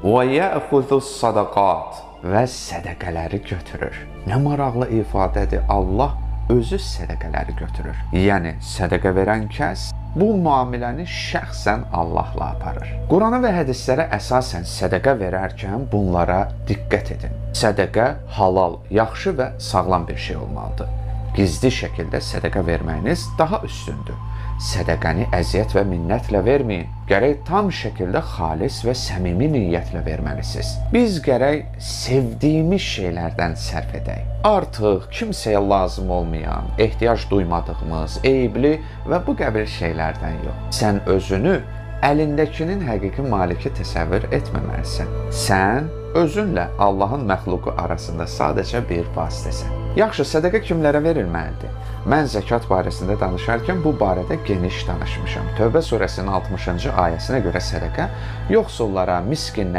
Və yəxudus sadaqat və sədəqələri götürür. Nə maraqlı ifadədir. Allah özü sədəqələri götürür. Yəni sədəqə verən kəs bu müamiləni şəxsən Allahla aparır. Qurana və hədislərə əsasən sədəqə verərkən bunlara diqqət edin. Sədəqə halal, yaxşı və sağlam bir şey olmalıdır. Gizli şəkildə sədəqə verməyiniz daha üstündür. Sədəqəni əziyyət və minnətlə verməyin. Gərək tam şəkildə xalis və səmimi niyyətlə verməlisiniz. Biz gərək sevdiyimiz şeylərdən sərf edək. Artıq kimsəyə lazım olmayan, ehtiyac duymadığımız, eyibli və bu qəbil şeylərdən yox. Sən özünü əlindəkinin həqiqi maliki təsəvvür etməməlisən. Sən özünlə Allahın məxluqu arasında sadəcə bir vasitəsən. Yaxşı, sədəqə kimlərə verilməlidir? Mən zəkat barəsində danışarkən bu barədə geniş danışmışam. Tövbə surəsinin 60-cı ayəsinə görə sədəqə yoxsullara, miskinlərə,